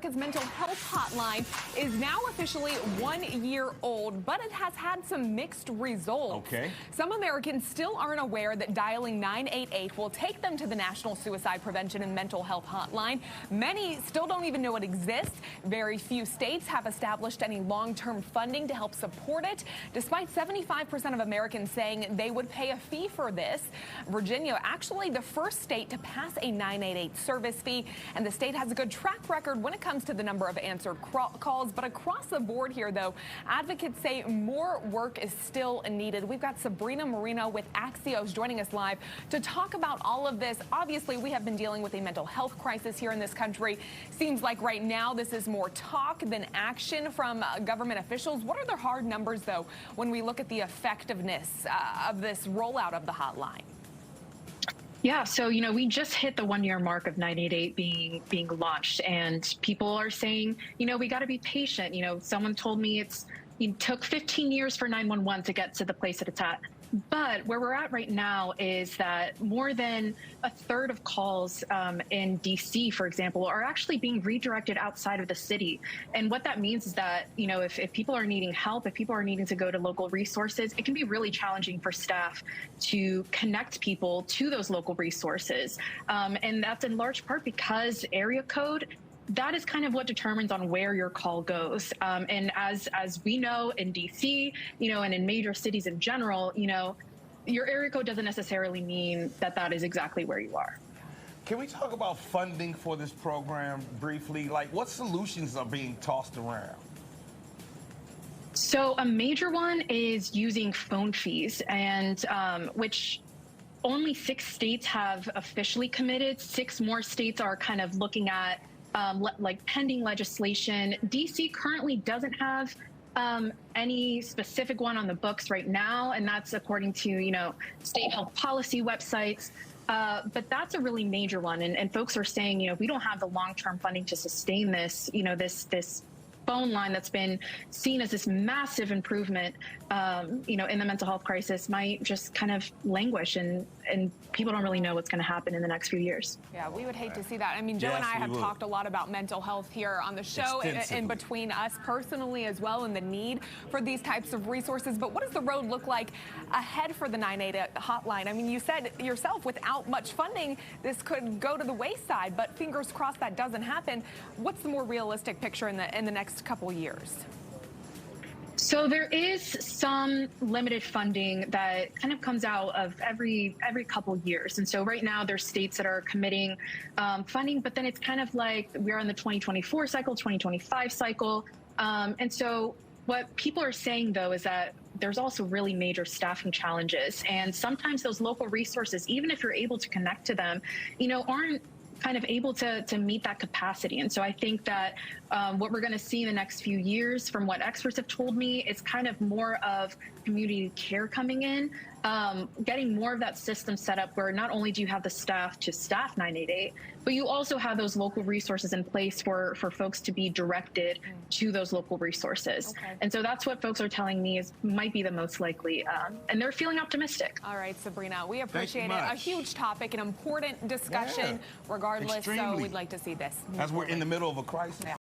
America's mental health hotline is now officially 1 year old, but it has had some mixed results. Okay. Some Americans still aren't aware that dialing 988 will take them to the National Suicide Prevention and Mental Health Hotline. Many still don't even know it exists. Very few states have established any long-term funding to help support it, despite 75% of Americans saying they would pay a fee for this. Virginia, actually the first state to pass a 988 service fee, and the state has a good track record when it comes to the number of answered calls. But across the board here, though, advocates say more work is still needed. We've got Sabrina Marino with Axios joining us live to talk about all of this. Obviously, we have been dealing with a mental health crisis here in this country. Seems like right now this is more talk than action from government officials. What are the hard numbers, though, when we look at the effectiveness of this rollout of the hotline? Yeah, so, we just hit the 1 year mark of 988 being launched, and people are saying, we got to be patient. Someone told me it took 15 years for 911 to get to the place that it's at. But where we're at right now is that more than a third of calls in D.C., for example, are actually being redirected outside of the city. And what that means is that, if people are needing help, if people are needing to go to local resources, it can be really challenging for staff to connect people to those local resources. And that's in large part because area code, that is kind of what determines on where your call goes. And as we know in DC, and in major cities in general, your area code doesn't necessarily mean that that is exactly where you are. Can we talk about funding for this program briefly? Like, what solutions are being tossed around? So a major one is using phone fees, and which only 6 states have officially committed. 6 more states are kind of looking at pending legislation. DC currently doesn't have any specific one on the books right now, and that's according to, state health policy websites. But that's a really major one. And folks are saying, we don't have the long-term funding to sustain this, this phone line that's been seen as this massive improvement, in the mental health crisis might just kind of languish, and people don't really know what's going to happen in the next few years. Yeah, we would hate to see that. I mean, Joe and I have talked a lot about mental health here on the show, and between us personally as well, and the need for these types of resources. But what does the road look like ahead for the 988 hotline? I mean, you said yourself, without much funding, this could go to the wayside, but fingers crossed that doesn't happen. What's the more realistic picture in the next couple years? So there is some limited funding that kind of comes out of every couple years. And so right now there's states that are committing funding, but then it's kind of like we're in the 2024 cycle, 2025 cycle. And so what people are saying, though, is that there's also really major staffing challenges. And sometimes those local resources, even if you're able to connect to them, aren't kind of able to meet that capacity. And so I think that what we're going to see in the next few years, from what experts have told me, is kind of more of community care coming in, getting more of that system set up where not only do you have the staff to staff 988, but you also have those local resources in place for folks to be directed to those local resources. Okay. And so that's what folks are telling me might be the most likely, and they're feeling optimistic. All right, Sabrina, we appreciate it. A huge topic, an important discussion, regardless. Extremely. So we'd like to see this. As we're in the middle of a crisis. Yeah.